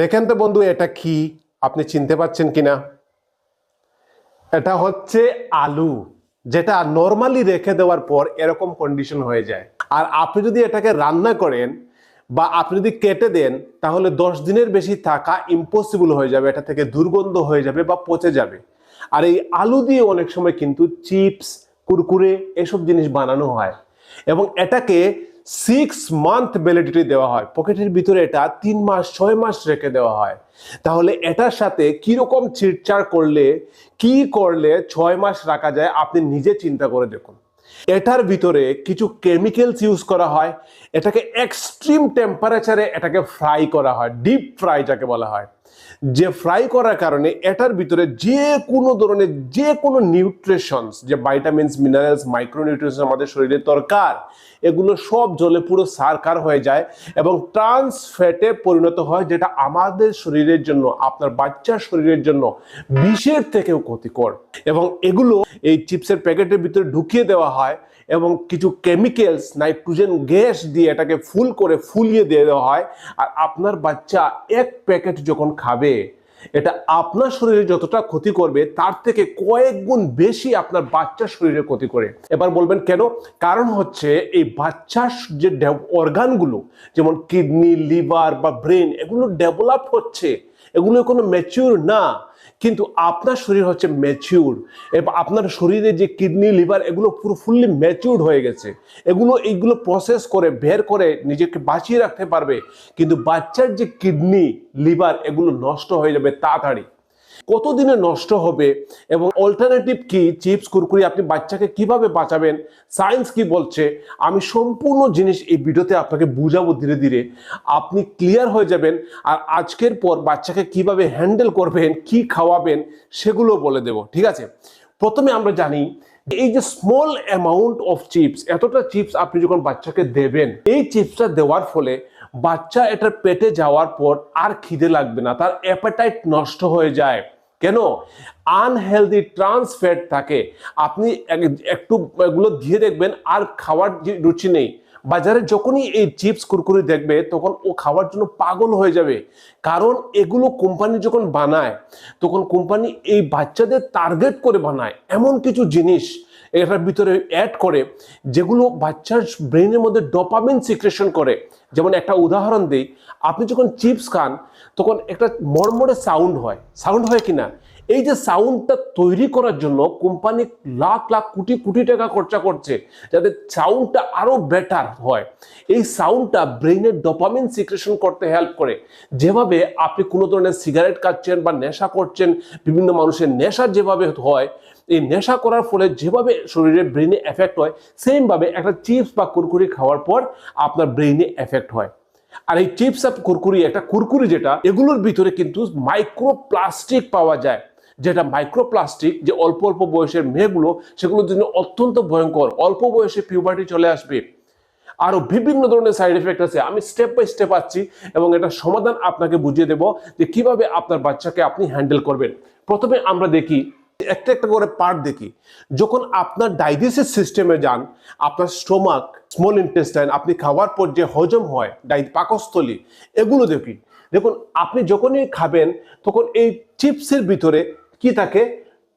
দেখেন তো বন্ধু, এটা কি আপনি চিনতে পারছেন কিনা? এটা হচ্ছে আলু, যেটা নরমালি রেখে দেওয়ার পর এরকম কন্ডিশন হয়ে যায়। আর আপনি যদি এটাকে রান্না করেন বা আপনি যদি কেটে দেন, তাহলে 10 দিনের বেশি থাকা ইম্পসিবল হয়ে যাবে। এটা থেকে দুর্গন্ধ হয়ে যাবে বা পচে যাবে। আর এই আলু দিয়ে অনেক সময় কিন্তু চিপস, কুরকুরে এসব জিনিস বানানো হয় এবং এটাকে 6 মান্থ ভ্যালিডিটি দেওয়া হয়। পকেটের ভিতরে এটা 3 মাস 6 মাস রেখে দেওয়া হয়। তাহলে এটার সাথে কিরকম ছিটছাড় করলে, কি করলে 6 মাস রাখা যায় আপনি নিজে চিন্তা করে দেখুন। এটার ভিতরে কিছু কেমিক্যালস ইউজ করা হয়। এটাকে এক্সট্রিম টেম্পারেচারে এটাকে ফ্রাই করা হয়, ডিপ ফ্রাই যাকে বলা হয়। যে ফ্রাই করার কারণে এটার ভিতরে যে কোনো ধরনের যে কোনো নিউট্রিশনস, যে ভাইটামিনস, মিনারেলস, মাইক্রোনিউট্রিশন আমাদের শরীরে দরকার, এগুলো সব জলে পুরো সারকার হয়ে যায় এবং ট্রান্স ফ্যাটে পরিণত হয়, যেটা আমাদের শরীরের জন্য, আপনার বাচ্চার শরীরের জন্য বিষের থেকেও ক্ষতিকর। এবং এগুলো এই চিপসের প্যাকেটের ভিতরে ঢুকিয়ে দেওয়া হয় এবং কিছু কেমিক্যালস, নাইট্রোজেন গ্যাস দিয়ে এটাকে ফুলিয়ে দিয়ে দেওয়া হয়। আর আপনার বাচ্চা এক প্যাকেট যখন খাবে, এটা আপনার শরীরে যতটা ক্ষতি করবে তার থেকে কয়েক গুণ বেশি আপনার বাচ্চার শরীরে ক্ষতি করে। এবার বলবেন কেন? কারণ হচ্ছে এই বাচ্চার যে অর্গানগুলো, যেমন কিডনি, লিভার বা ব্রেন, এগুলো ডেভেলপ হচ্ছে, এগুলো কোনো ম্যাচিউর না। কিন্তু আপনার শরীর হচ্ছে ম্যাচিউর। এবং আপনার শরীরে যে কিডনি, লিভার, এগুলো পুরো ফুললি ম্যাচিউর হয়ে গেছে। এইগুলো প্রসেস করে বের করে নিজেকে বাঁচিয়ে রাখতে পারবে। কিন্তু বাচ্চার যে কিডনি, লিভার, এগুলো নষ্ট হয়ে যাবে তাড়াতাড়ি। কতদিনে নষ্ট হবে এবং অল্টারনেটিভ কি, চিপস, কুরকুরি আপনি বাচ্চাকে কিভাবে বাঁচাবেন, সায়েন্স কি বলছে, আমি সম্পূর্ণ জিনিস এই ভিডিওতে আপনাকে বুঝাবো। ধীরে ধীরে আপনি ক্লিয়ার হয়ে যাবেন। আর আজকের পর বাচ্চাকে কিভাবে হ্যান্ডেল করবেন, কি খাওয়াবেন, সেগুলো বলে দেব। ঠিক আছে? প্রথমে আমরা জানি এই যে স্মল অ্যামাউন্ট অফ চিপস, এতটা চিপস আপনি যখন বাচ্চাকে দেবেন, এই চিপসটা দেওয়ার ফলে বাচ্চা এটার পেটে যাওয়ার পর আর খিদে লাগবে না, তার অ্যাপেটাইট নষ্ট হয়ে যায়। কেন? আনহেলদি ট্রান্স ফ্যাট থাকে। আপনি একটু এগুলো দিয়ে দেখবেন আর খাওয়ার যে রুচি নেই। বাজারে যখনই এই চিপস, কুরকুরি দেখবে, তখন ও খাওয়ার জন্য পাগল হয়ে যাবে। কারণ এগুলো কোম্পানি যখন বানায়, তখন কোম্পানি এই বাচ্চাদের টার্গেট করে বানায় এমন কিছু জিনিস এটার ভিতরে অ্যাড করে, যেগুলো বাচ্চার ব্রেনের মধ্যে ডোপামিন সিক্রেশন করে। যেমন একটা উদাহরণ দিই, আপনি যখন চিপস খান, তখন একটা মড়মড়ে সাউন্ড হয় কিনা? এই যে সাউন্ডটা তৈরি করার জন্য কোম্পানি লাখ লাখ কোটি কোটি টাকা খরচা করছে, যাতে সাউন্ডটা আরো বেটার হয়। এই সাউন্ডটা ব্রেইনের ডোপামিন সিক্রেশন করতে হেল্প করে। যেভাবে আপনি কোনো ধরনের সিগারেট খাচ্ছেন বা নেশা করছেন, বিভিন্ন মানুষের নেশা যেভাবে হয়, এই নেশা করার ফলে যেভাবে শরীরের ব্রেইনে এফেক্ট হয়, সেম ভাবে একটা চিপস বা কুরকুরি খাওয়ার পর আপনার ব্রেইনে এফেক্ট হয়। আর এই চিপস আর কুরকুরি, একটা কুরকুরি যেটা, এগুলোর ভিতরে কিন্তু মাইক্রোপ্লাস্টিক পাওয়া যায়, যেটা মাইক্রোপ্লাস্টিক, যে অল্প অল্প বয়সের মেয়েগুলো, সেগুলোর জন্য অত্যন্ত ভয়ঙ্কর। অল্প বয়সে পিউবার্টি চলে আসবে, আরো বিভিন্ন ধরনের সাইড এফেক্ট আছে। আমি স্টেপ বাই স্টেপ আছি এবং এটা সমাধান আপনাকে বুঝিয়ে দেব যে কিভাবে আপনার বাচ্চাকে আপনি হ্যান্ডেল করবেন। প্রথমে আমরা দেখি, একটা একটা করে পার্ট দেখি। যখন আপনার ডাইজেস্টিভ সিস্টেমে যান, আপনার স্টোমাক, স্মল ইন্টেস্টাইন, আপনি খাওয়ার পর যে হজম হয়, পাকস্থলী, এগুলো দেখি। দেখুন, আপনি যখনই খাবেন, তখন এই চিপসের ভিতরে কি থাকে?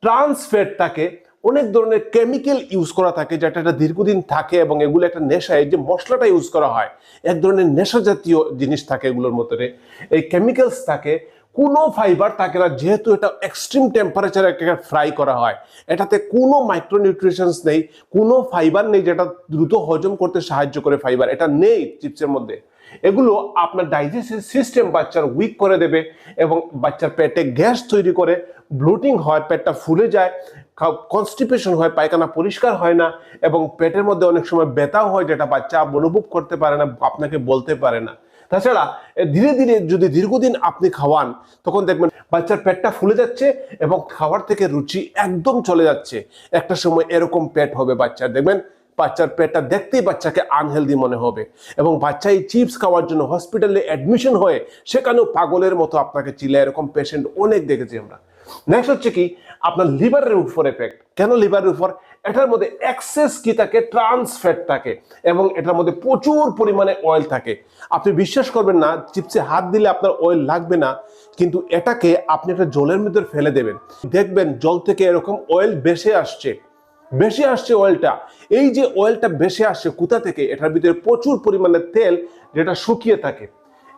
ট্রান্স ফ্যাট থাকে, অনেক ধরনের কেমিক্যাল ইউজ করা থাকে, যেটা একটা দীর্ঘদিন থাকে এবং এগুলো একটা নেশায়, যে মশলাটা ইউজ করা হয়, এক ধরনের নেশা জাতীয় জিনিস থাকে এগুলোর মধ্যে। এই কেমিক্যালস থাকে, কোনো ফাইবার থাকে না, যেহেতু এটা এক্সট্রিম টেম্পারেচারে ফ্রাই করা হয়। এটাতে কোনো মাইক্রোনিউট্রিশনস নেই, কোনো ফাইবার নেই যেটা দ্রুত হজম করতে সাহায্য করে। ফাইবার এটা নেই চিপসের মধ্যে। এগুলো আপনার ডাইজেস্টিভ সিস্টেম বাচ্চার উইক করে দেবে এবং বাচ্চার পেটে গ্যাস তৈরি করে, ব্লোটিং হয়, পেটটা ফুলে যায়, কনস্টিপেশন হয়, পায়খানা পরিষ্কার হয় না এবং পেটের মধ্যে অনেক সময় ব্যথাও হয়, যেটা বাচ্চা অনুভব করতে পারে না, আপনাকে বলতে পারে না। তাছাড়া ধীরে ধীরে যদি দীর্ঘদিন আপনি খাওয়ান, তখন দেখবেন বাচ্চার পেটটা ফুলে যাচ্ছে এবং খাওয়ার থেকে রুচি একদম চলে যাচ্ছে। একটা সময় এরকম পেট হবে বাচ্চার, দেখবেন বাচ্চার পেটটা দেখতেই বাচ্চাকে আনহেলদি মনে হবে এবং বাচ্চা এই চিপস খাওয়ার জন্য হসপিটালে অ্যাডমিশন হয়ে সেখানেও পাগলের মতো আপনাকে চিল্লায়। এরকম পেশেন্ট অনেক দেখেছি আমরা। নেক্সট হচ্ছে কি আপনার লিভারের উপর এফেক্ট। কেন লিভারের উপর? এটার মধ্যে এক্সেস কি থাকে, ট্রান্স ফ্যাট থাকে এবং এটার মধ্যে প্রচুর পরিমাণে অয়েল থাকে। আপনি বিশ্বাস করবেন না, চিপসে হাত দিলে আপনার অয়েল লাগবে না, কিন্তু এটাকে আপনি একটা জলের মধ্যে ফেলে দেবেন, দেখবেন জল থেকে এরকম অয়েল বেশি আসছে অয়েলটা। এই যে অয়েলটা বেশি আসছে কোথা থেকে? এটার ভিতরে প্রচুর পরিমাণে তেল যেটা শুকিয়ে থাকে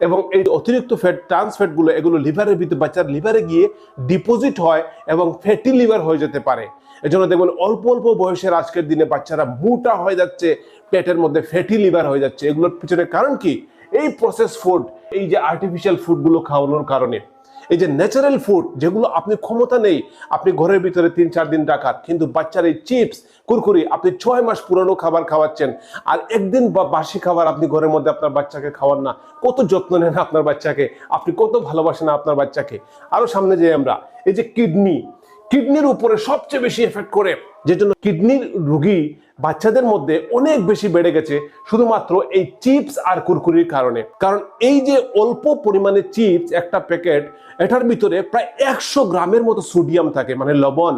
এবং এই অতিরিক্ত ফ্যাট, ট্রান্স ফ্যাট গুলো এগুলো লিভারের ভিতরে, বাচ্চার লিভারে গিয়ে ডিপোজিট হয় এবং ফ্যাটি লিভার হয়ে যেতে পারে। এজন্য দেখবেন অল্প অল্প বয়সের আজকের দিনে বাচ্চারা মোটা হয়ে যাচ্ছে, পেটের মধ্যে ফ্যাটি লিভার হয়ে যাচ্ছে। এগুলোর পিছনে কারণ কি? এই প্রসেস ফুড, এই যে আর্টিফিশিয়াল ফুডগুলো খাওয়ানোর কারণে। এই যে ন্যাচারাল ফুড যেগুলো আপনি ক্ষমতা নেই আপনি ঘরের ভিতরে 3-4 দিন রাখার, কিন্তু বাচ্চার এই চিপস, কুরকুরি আপনি 6 মাস পুরনো খাবার খাওয়াচ্ছেন, আর একদিন বা বাসি খাবার আপনি ঘরের মধ্যে আপনার বাচ্চাকে খাওয়ান না। কত যত্ন নেন আপনার বাচ্চাকে, আপনি কত ভালোবাসেন আপনার বাচ্চাকে। আরো সামনে যাই আমরা, এই যে কিডনির উপরে সবচেয়ে বেশি এফেক্ট করে, যে জন্য কিডনির রোগী বাচ্চাদের মধ্যে অনেক বেশি বেড়ে গেছে শুধুমাত্র এই চিপস আর কুরকুরির কারণে। কারণ এই যে অল্প পরিমাণে চিপস, একটা প্যাকেট, এটার ভিতরে প্রায় 100 গ্রামের মতো সোডিয়াম থাকে, মানে লবণ,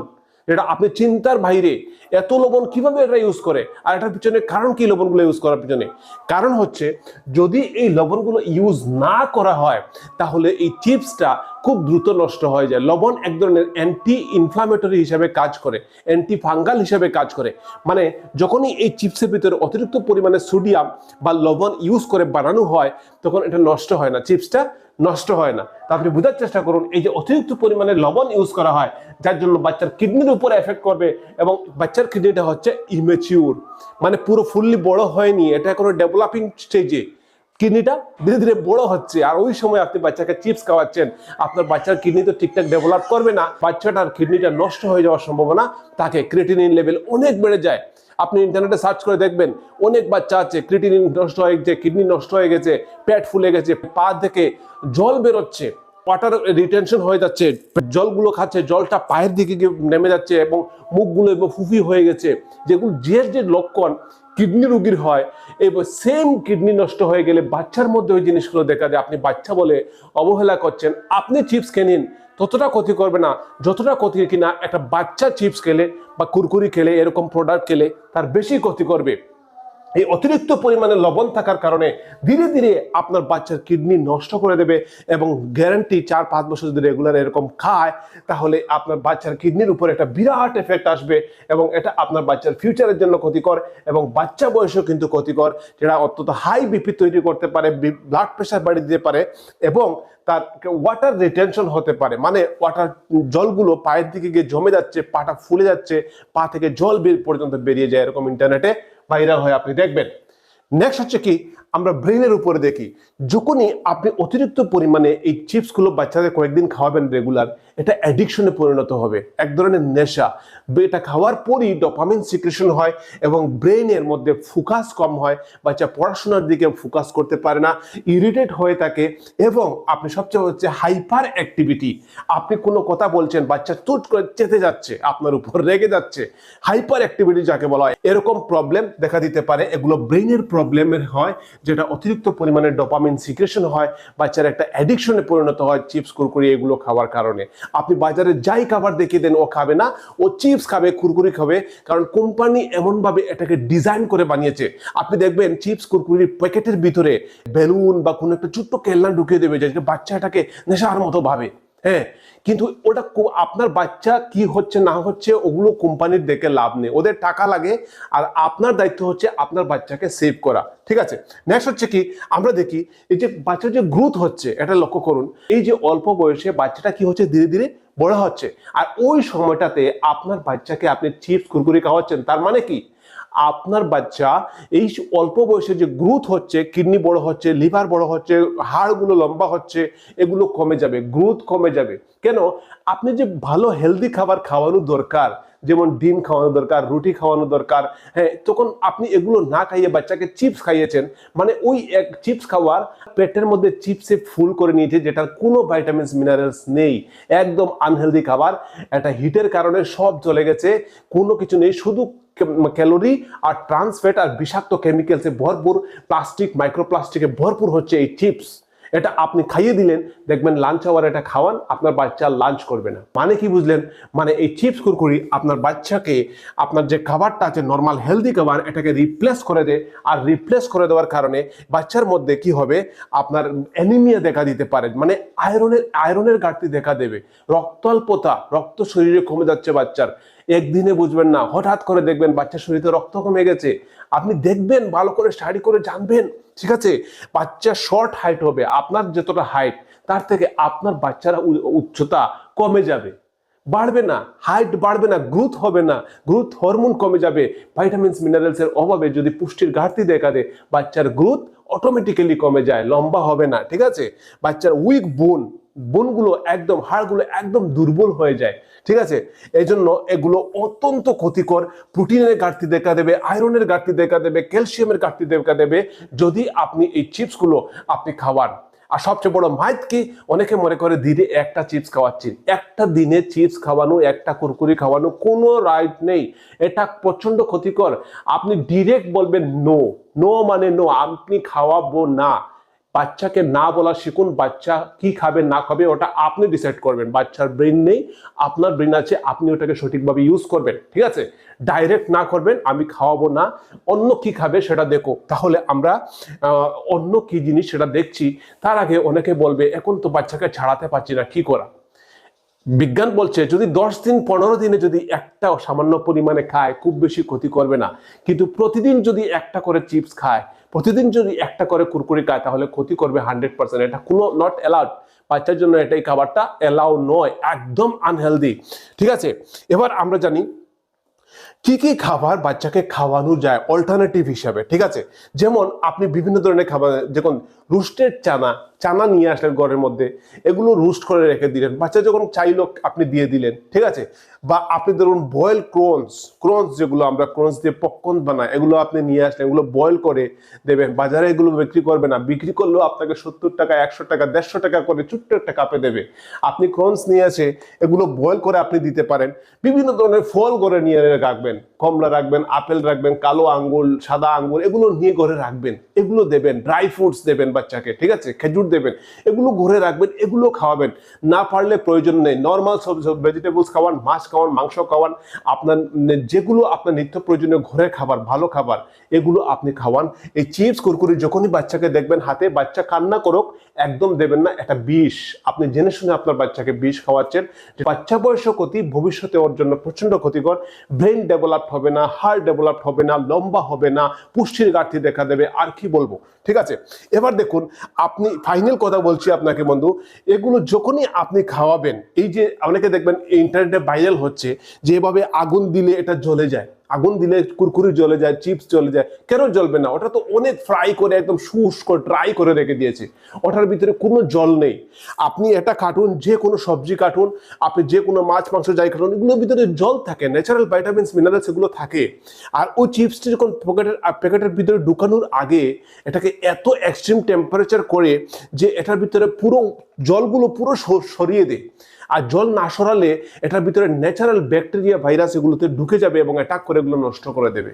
এটা আপনি চিন্তার বাইরে। এত লবণ কিভাবে এটা ইউজ করে? আর এটার পিছনে কারণ কি? লবণগুলো ইউজ করার পিছনে কারণ হচ্ছে, যদি এই লবণগুলো ইউজ না করা হয় তাহলে এই চিপসটা খুব দ্রুত নষ্ট হয়ে যায়। লবণ এক ধরনের অ্যান্টি ইনফ্লামেটরি হিসাবে কাজ করে, অ্যান্টি ফাঙ্গাল হিসাবে কাজ করে। মানে যখনই এই চিপসের ভিতরে অতিরিক্ত পরিমাণে সোডিয়াম বা লবণ ইউজ করে বানানো হয় তখন এটা নষ্ট হয় না, চিপসটা নষ্ট হয় না। তা আপনি বোঝার চেষ্টা করুন, এই যে অতিরিক্ত পরিমাণে লবণ ইউজ করা হয় যার জন্য বাচ্চার কিডনির উপর এফেক্ট করবে এবং বাচ্চার কিডনিটা হচ্ছে ইমেচিউর, মানে পুরো ফুললি বড় হয়নি, এটা কোনো ডেভেলপিং স্টেজে। কিডনিটা ধীরে ধীরে বড় হচ্ছে, আর ওই সময় আপনি বাচ্চাকে চিপস খাওয়াচ্ছেন, আপনার বাচ্চার কিডনি তো ঠিকঠাক ডেভেলপ করবে না, বাচ্চাটার কিডনিটা নষ্ট হয়ে যাওয়ার সম্ভাবনা থাকে। ক্রিয়েটিনিন লেভেল অনেক বেড়ে যায়। আপনি ইন্টারনেটে সার্চ করে দেখবেন, অনেক বাচ্চা আছে ক্রিয়েটিনিন নষ্ট হয়ে গেছে, কিডনি নষ্ট হয়ে গেছে, পেট ফুলে গেছে, পা থেকে জল বেরোচ্ছে, ওয়াটার রিটেনশন হয়ে যাচ্ছে, জলগুলো খাচ্ছে, জলটা পায়ের দিকে গিয়ে নেমে যাচ্ছে এবং মুখগুলো এবং ফুফি হয়ে গেছে, যেগুলো যে লক্ষণ কিডনি রোগীর হয়। এবং সেম কিডনি নষ্ট হয়ে গেলে বাচ্চার মধ্যে ওই জিনিসগুলো দেখা যায়। আপনি বাচ্চা বলে অবহেলা করছেন, আপনি চিপস কিনুন, ততটা ক্ষতি করবে না যতটা ক্ষতি কিনা একটা বাচ্চা চিপস খেলে বা কুরকুরি খেলে, এরকম প্রোডাক্ট খেলে তার বেশি ক্ষতি করবে। এই অতিরিক্ত পরিমাণে লবণ থাকার কারণে ধীরে ধীরে আপনার বাচ্চার কিডনি নষ্ট করে দেবে এবং গ্যারান্টি 4-5 বছর যদি রেগুলার এরকম খায় তাহলে আপনার বাচ্চার কিডনির উপর একটা বিরাট এফেক্ট আসবে এবং এটা আপনার বাচ্চার ফিউচারের জন্য ক্ষতিকর এবং বাচ্চা বয়সেও কিন্তু ক্ষতিকর, যেটা অত্যন্ত হাই বিপি তৈরি করতে পারে, ব্লাড প্রেশার বাড়িয়ে দিতে পারে এবং তার ওয়াটার রিটেনশন হতে পারে। মানে ওয়াটার জলগুলো পায়ের দিকে গিয়ে জমে যাচ্ছে, পাটা ফুলে যাচ্ছে, পা থেকে জল পর্যন্ত বেরিয়ে যায়, এরকম ইন্টারনেটে ভাইরাল হয়, আপনি দেখবেন। নেক্সট হচ্ছে কি, আমরা ব্রেনের উপরে দেখি, যখনই আপনি অতিরিক্ত পরিমাণে এই চিপসগুলো বাচ্চাদের কয়েকদিন খাওয়াবেন রেগুলার, এটা অ্যাডিকশনে পরিণত হবে, এক ধরনের নেশা। এটা খাওয়ার পরই ডোপামিন সিক্রেশন হয় এবং ব্রেনের মধ্যে ফোকাস কম হয়, বাচ্চা পড়াশোনার দিকে ফোকাস করতে পারে না, ইরিটেট হয়ে থাকে এবং আপনি সবচেয়ে হচ্ছে হাইপার অ্যাক্টিভিটি। আপনি কোনো কথা বলছেন, বাচ্চা তুট করে চেতে যাচ্ছে, আপনার উপর রেগে যাচ্ছে, হাইপার অ্যাক্টিভিটি যাকে বলা হয়, এরকম প্রবলেম দেখা দিতে পারে। এগুলো ব্রেনের প্রবলেমের হয়, যেটা অতিরিক্ত পরিমাণে ডোপামিন সিক্রেশন হয়, বাচ্চার একটা অ্যাডিকশনে পরিণত হয় চিপস কুরকুরি এগুলো খাওয়ার কারণে। আপনি বাজারে যাই খাবার দেখিয়ে দেন ও খাবে না, ও চিপস খাবে, কুরকুরি খাবে, কারণ কোম্পানি এমনভাবে এটাকে ডিজাইন করে বানিয়েছে। আপনি দেখবেন চিপস কুরকুরির প্যাকেটের ভিতরে বেলুন বা কোনো একটা ছোট্ট খেলনা ঢুকিয়ে দেবে, যেটা বাচ্চা এটাকে নেশার মতো ভাবে। হ্যাঁ, কিন্তু ওটা আপনার বাচ্চা কি হচ্ছে না হচ্ছে ওগুলো কোম্পানির দেখে লাভ নেই, ওদের টাকা লাগে, আর আপনার দায়িত্ব হচ্ছে আপনার বাচ্চাকে সেভ করা। ঠিক আছে, নেক্সট হচ্ছে কি, আমরা দেখি এই যে বাচ্চার যে গ্রোথ হচ্ছে, এটা লক্ষ্য করুন, এই যে অল্প বয়সে বাচ্চাটা কি হচ্ছে, ধীরে ধীরে বড় হচ্ছে, আর ওই সময়টাতে আপনার বাচ্চাকে আপনি চিপস কুরকুরি খাওয়াচ্ছেন, তার মানে কি আপনার বাচ্চা এই অল্প বয়সে যে গ্রোথ হচ্ছে, কিডনি বড় হচ্ছে, লিভার বড় হচ্ছে, হাড়গুলো লম্বা হচ্ছে, এগুলো কমে যাবে, গ্রোথ কমে যাবে। কেন? আপনি যে ভালো হেলদি খাবার খাওয়ানো দরকার, যেমন ডিম খাওয়ানো দরকার, রুটি খাওয়ানো দরকার, হ্যাঁ, তখন আপনি এগুলো না খাইয়ে বাচ্চাকে চিপস খাইয়েছেন, মানে ওই এক চিপস খাওয়ার পেটের মধ্যে চিপসে ফুল করে নিয়েছে, যেটার কোনো ভাইটামিনস মিনারেলস নেই, একদম আনহেলদি খাবার। এটা হিটের কারণে সব চলে গেছে, কোনো কিছু নেই, শুধু ক্যালোরি আর ট্রান্স ফ্যাট আর বিষাক্ত কেমিক্যালসে ভরপুর, প্লাস্টিক, মাইক্রোপ্লাস্টিকে ভরপুর হচ্ছে এই চিপস। এটা আপনি খাইয়ে দিলেন, দেখবেন লাঞ্চ আওয়ার এটা খাওয়ান, আপনার বাচ্চা লাঞ্চ করবে না। মানে কি বুঝলেন? মানে এই চিপস কুরকুরি আপনার বাচ্চাকে আপনার যে খাবারটা আছে নর্মাল হেলদি খাবার এটাকে রিপ্লেস করে দেয়। আর রিপ্লেস করে দেওয়ার কারণে বাচ্চার মধ্যে কি হবে, আপনার অ্যানিমিয়া দেখা দিতে পারে, মানে আয়রনের ঘাটতি দেখা দেবে, রক্তাল্পতা, রক্ত শরীরে কমে যাচ্ছে বাচ্চার। একদিনে বুঝবেন না, হঠাৎ করে দেখবেন বাচ্চার শরীরে রক্ত কমে গেছে। আপনি দেখবেন, ভালো করে স্টাডি করে জানবেন, ঠিক আছে? বাচ্চা শর্ট হাইট হবে, আপনার যতটা হাইট তার থেকে আপনার বাচ্চারা উচ্চতা কমে যাবে, বাড়বে না, হাইট বাড়বে না, গ্রোথ হবে না, গ্রোথ হরমোন কমে যাবে। ভাইটামিনস মিনারেলসের অভাবে যদি পুষ্টির ঘাটতি দেখা দেয়, বাচ্চার গ্রোথ অটোমেটিক্যালি কমে যায়, লম্বা হবে না, ঠিক আছে? বাচ্চার উইক বোনগুলো একদম, হাড়গুলো একদম দুর্বল হয়ে যায়, ঠিক আছে? এই জন্য এগুলো অত্যন্ত ক্ষতিকর। প্রোটিনের ঘাটতি দেখা দেবে, আয়রনের ঘাটতি দেখা দেবে, ক্যালসিয়ামের ঘাটতি দেখা দেবে যদি আপনি এই চিপসগুলো আপনি খাওয়ান। আর সবচেয়ে বড় মাইথ কি, অনেকে মনে করে দিনে একটা চিপস খাওয়াচ্ছি। একটা দিনে চিপস খাওয়ানো, একটা কুরকুরি খাওয়ানো কোনো রাইট নেই, এটা প্রচন্ড ক্ষতিকর। আপনি ডিরেক্ট বলবেন নো, নো মানে নো, আপনি খাওয়াবো না। বাচ্চাকে না বলা শিখুন, বাচ্চা কি খাবে না খাবে ওটা আপনি ডিসাইড করবেন। বাচ্চার ব্রেন নেই, আপনার ব্রেন আছে, আপনি ওটাকে সঠিকভাবে ইউজ করবেন, ঠিক আছে? ডাইরেক্ট না করবেন, আমি খাওয়াবো না, অন্য কি খাবে সেটা দেখো। তাহলে আমরা অন্য কি জিনিস সেটা দেখছি, তার আগে অনেকে বলবে এখন তো বাচ্চাকে ছাড়াতে পারছি না, কি করা? বিজ্ঞান বলছে যদি 10 দিন 15 দিনে যদি একটা সামান্য পরিমাণে খায়, খুব বেশি ক্ষতি করবে না। কিন্তু প্রতিদিন যদি একটা করে চিপস খায়, প্রতিদিন যদি একটা করে কুরকুরি খায়, তাহলে ক্ষতি করবে 100%। এটা কোনো নট অ্যালাউড, বাচ্চার জন্য এটাই খাবারটা অ্যালাউ নয়, একদম আনহেলদি, ঠিক আছে? এবার আমরা জানি কি কি খাবার বাচ্চাকে খাওয়ানো যায় অল্টারনেটিভ হিসাবে, ঠিক আছে? যেমন আপনি বিভিন্ন ধরনের খাবার, যেমন রোস্টেড চানা নিয়ে আসলেন ঘরের মধ্যে, এগুলো রোস্ট করে রেখে দিলেন, বাচ্চা যখন চাইলো আপনি দিয়ে দিলেন, ঠিক আছে? বা আপনি ধরুন বয়েল ক্রনস যেগুলো আমরা ক্রনস দিয়ে পপকর্ন বানাই, এগুলো আপনি নিয়ে আসলেন, এগুলো বয়েল করে দেবেন। বাজারে এগুলো বিক্রি করবে না, বিক্রি করলেও আপনাকে 70 টাকা, 100 টাকা, 150 টাকা করে ছোট্ট একটা কাপে দেবে। আপনি ক্রনস নিয়ে এসে এগুলো বয়েল করে আপনি দিতে পারেন। বিভিন্ন ধরনের ফল ঘরে নিয়ে রাখবেন, কমলা রাখবেন, আপেল রাখবেন, কালো আঙ্গুর, সাদা আঙ্গুর, এগুলো নিয়ে ঘরে রাখবেন, এগুলো দেবেন। ড্রাই ফ্রুটস দেবেন বাচ্চাকে, ঠিক আছে? খেজুর দেবেন, এগুলো ঘরে রাখবেন, এগুলো খাওয়াবেন। না পারলে প্রয়োজন নেই, নর্মাল সব ভেজিটেবলস খাওয়ান, মাছ খাওয়ান, মাংস খাওয়ান, আপনার যেগুলো আপনার নিত্য প্রয়োজনীয় ঘরের খাবার, ভালো খাবার, এগুলো আপনি খাওয়ান। এই চিপস কুরকুরি যখনই বাচ্চাকে দেখবেন হাতে, বাচ্চা কান্না করুক, একদম দেবেন না, এটা বিষ। আপনি জেনে শুনে আপনার বাচ্চাকে বিষ খাওয়াচ্ছেন। বাচ্চা বয়স ক্ষতি, ভবিষ্যতে ওর জন্য প্রচন্ড ক্ষতিকর। ব্রেন ডেভেলপড হবে না, হার্ট ডেভেলপড হবে না, লম্বা হবে না, পুষ্টির ঘাটতি দেখা দেবে। আর কি বলবো, ঠিক আছে? এবার দেখুন, আপনি ফাইনাল কথা বলছি আপনাকে বন্ধু, এগুলো যখনই আপনি খাওয়াবেন, এই যে অনেকে দেখবেন ইন্টারনেটে ভাইরাল হচ্ছে যে এভাবে আগুন দিলে এটা জ্বলে যায়, আগুন দিলে কুরকুরি জ্বলে যায়, চিপস জ্বলে যায়। কেন জ্বলবে না? ওটা তো অনেক ফ্রাই করে একদম শুষ্ক ড্রাই করে রেখে দিয়েছে, ওটার ভিতরে কোনো জল নেই। আপনি এটা কাটুন, যে কোনো সবজি কাটুন, আপনি যে কোনো মাছ মাংস যাই কাটুন, এগুলোর ভিতরে জল থাকে, ন্যাচারাল ভাইটামিনস মিনারেলস এগুলো থাকে। আর ওই চিপসটি যখন প্যাকেটের ভিতরে ঢুকানোর আগে এটাকে এত এক্সট্রিম টেম্পারেচার করে যে এটার ভিতরে পুরো জলগুলো পুরো সরিয়ে দেয়। আর জল না সরালে এটার ভিতরে ন্যাচারাল ব্যাকটেরিয়া, ভাইরাস এগুলোতে ঢুকে যাবে এবং অ্যাটাক করে এগুলো নষ্ট করে দেবে।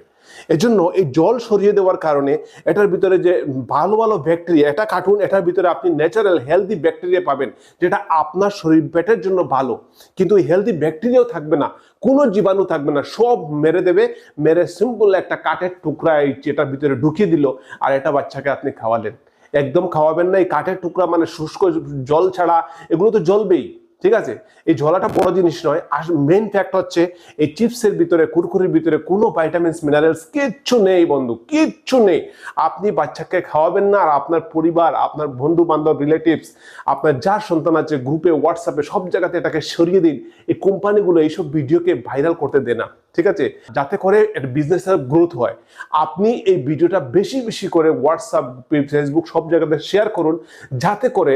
এজন্য এই জল সরিয়ে দেওয়ার কারণে এটার ভিতরে যে ভালো ভালো ব্যাকটেরিয়া, এটা কাটুন, এটার ভিতরে আপনি ন্যাচারাল হেলদি ব্যাকটেরিয়া পাবেন, যেটা আপনার শরীর পেটের জন্য ভালো। কিন্তু হেলদি ব্যাকটেরিয়াও থাকবে না, কোনো জীবাণু থাকবে না, সব মেরে দেবে। মেরে সিম্পল একটা কাঠের টুকরা এটার ভিতরে ঢুকিয়ে দিল, আর এটা বাচ্চাকে আপনি খাওয়ালেন। একদম খাওয়াবেন না। এই কাঠের টুকরা মানে শুষ্ক জল ছাড়া এগুলো তো জ্বলবেই, ঠিক আছে? এই ঝোলাটা বড় জিনিস নয়। আর মেইন ফ্যাক্ট হচ্ছে এই চিপসের ভিতরে, কুরকুরির ভিতরে কোনো ভাইটামিনস মিনারেলস কিচ্ছু নেই বন্ধু, কিচ্ছু নেই। আপনি বাচ্চাকে খাওয়াবেন না, আর আপনার পরিবার, আপনার বন্ধু বান্ধব, রিলেটিভস, আপনার যার সন্তান আছে, গ্রুপে, হোয়াটসঅ্যাপে, সব জায়গাতে এটাকে সরিয়ে দিন। এই কোম্পানিগুলো এইসব ভিডিওকে ভাইরাল করতে দেয় না, ঠিক আছে? যাতে করে বিজনেসের গ্রোথ হয়। আপনি এই ভিডিওটা বেশি বেশি করে হোয়াটসঅ্যাপ, ফেসবুক সব জায়গাতে শেয়ার করুন, যাতে করে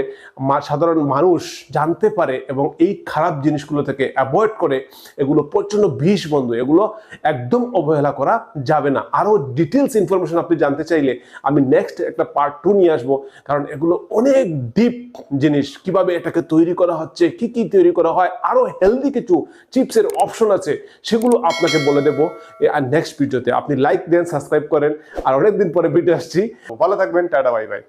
সাধারণ মানুষ জানতে পারে এবং এই খারাপ জিনিসগুলো থেকে অ্যাভয়েড করে। এগুলো প্রচন্ড বিষ বন্ধু, এগুলো একদম অবহেলা করা যাবে না। আরো ডিটেলস ইনফরমেশন আপনি জানতে চাইলে আমি নেক্সট একটা পার্ট 2 নিয়ে আসবো, কারণ এগুলো অনেক ডিপ জিনিস। কিভাবে এটাকে তৈরি করা হচ্ছে, কি কি তৈরি করা হয়, আরো হেলদি কিছু চিপসের অপশন আছে, সেগুলো আপনাকে বলে দেবো আর নেক্সট ভিডিওতে। আপনি লাইক দেন, সাবস্ক্রাইব করেন। আর অনেকদিন পরে ভিডিও আসছি, ভালো থাকবেন, টাটা, বাই বাই।